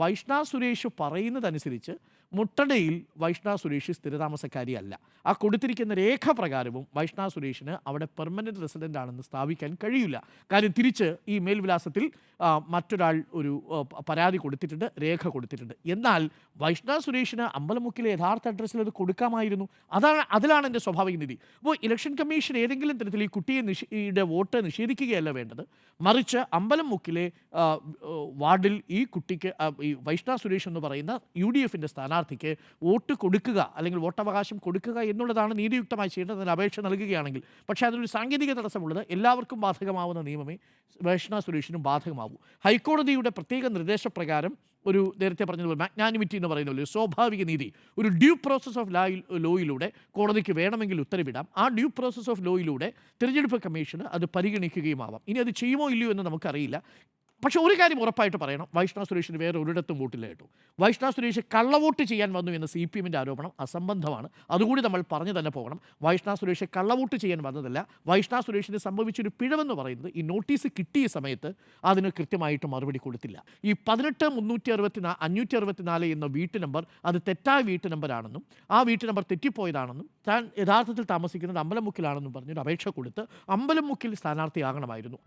വൈഷ്ണ സുരേഷ് പറയുന്നതനുസരിച്ച് മുട്ടടയിൽ വൈഷ്ണ സുരേഷ് സ്ഥിരതാമസക്കാരിയല്ല. ആ കൊടുത്തിരിക്കുന്ന രേഖ പ്രകാരവും വൈഷ്ണ സുരേഷിന് അവിടെ പെർമനൻറ്റ് റെസിഡൻ്റ് ആണെന്ന് സ്ഥാപിക്കാൻ കഴിയില്ല. കാര്യം തിരിച്ച് ഈ മേൽവിലാസത്തിൽ മറ്റൊരാൾ ഒരു പരാതി കൊടുത്തിട്ടുണ്ട്, രേഖ കൊടുത്തിട്ടുണ്ട്. എന്നാൽ വൈഷ്ണ സുരേഷിന് അമ്പലമുക്കിലെ യഥാർത്ഥ അഡ്രസ്സിൽ അത് കൊടുക്കാമായിരുന്നു. അതിലാണ് എൻ്റെ സ്വാഭാവിക നീതി. അപ്പോൾ ഇലക്ഷൻ കമ്മീഷൻ ഏതെങ്കിലും തരത്തിൽ ഈ കുട്ടിയുടെ വോട്ട് നിഷേധിക്കുകയല്ല വേണ്ടത്, മറിച്ച് അമ്പലമുക്കിലെ വാർഡിൽ ഈ കുട്ടിക്ക് ഈ വൈഷ്ണ സുരേഷ് എന്ന് പറയുന്ന UDFൻ്റെ സ്ഥാനാർത്ഥിക്ക് വോട്ട് കൊടുക്കുക അല്ലെങ്കിൽ വോട്ടവകാശം കൊടുക്കുക എന്നുള്ളതാണ് നീതിയുക്തമായി ചെയ്യേണ്ടത്. അതിന് അപേക്ഷ നൽകുകയാണെങ്കിൽ. പക്ഷേ അതിനൊരു സാങ്കേതിക തടസ്സമുള്ളത് എല്ലാവർക്കും ബാധകമാവുന്ന നിയമമേ വൈഷ്ണ സുരേഷിനും ബാധകമാവൂ. ഹൈക്കോടതിയുടെ പ്രത്യേക നിർദ്ദേശപ്രകാരം ഒരു നേരത്തെ പറഞ്ഞതുപോലെ മാഗ്നാനിമിറ്റി എന്ന് പറയുന്ന ഒരു സ്വാഭാവിക നീതി, ഒരു ഡ്യൂ പ്രോസസ് ഓഫ് ലോയിലൂടെ കോടതിക്ക് വേണമെങ്കിൽ ഉത്തരവിടാം. ആ ഡ്യൂ പ്രോസസ് ഓഫ് ലോയിലൂടെ തിരഞ്ഞെടുപ്പ് കമ്മീഷന് അത് പരിഗണിക്കുകയും ആവാം. ഇനി അത് ചെയ്യുമോ ഇല്ലയോ എന്ന് നമുക്കറിയില്ല. പക്ഷേ ഒരു കാര്യം ഉറപ്പായിട്ട് പറയണം, വൈഷ്ണ സുരേഷിന് വേറെ ഒരിടത്തും വോട്ടില്ല കേട്ടോ. വൈഷ്ണ സുരേഷ് കള്ളവോട്ട് ചെയ്യാൻ വന്നു എന്ന CPMൻ്റെ ആരോപണം അസംബന്ധമാണ്. അതുകൂടി നമ്മൾ പറഞ്ഞു തന്നെ പോകണം. വൈഷ്ണ സുരേഷ് കള്ളവോട്ട് ചെയ്യാൻ വന്നതല്ല. വൈഷ്ണ സുരേഷിന് സംഭവിച്ചൊരു പിഴവെന്ന് പറയുന്നത് ഈ നോട്ടീസ് കിട്ടിയ സമയത്ത് അതിന് കൃത്യമായിട്ട് മറുപടി കൊടുത്തില്ല. ഈ 18-564 എന്ന വീട്ടു നമ്പർ അത് തെറ്റായ വീട്ടു നമ്പറാണെന്നും ആ വീട്ടു നമ്പർ തെറ്റിപ്പോയതാണെന്നും താൻ യഥാർത്ഥത്തിൽ താമസിക്കുന്നത് അമ്പലമുക്കിലാണെന്നും പറഞ്ഞൊരു അപേക്ഷ കൊടുത്ത് അമ്പലമുക്കിൽ സ്ഥാനാർത്ഥിയാകണമായിരുന്നു.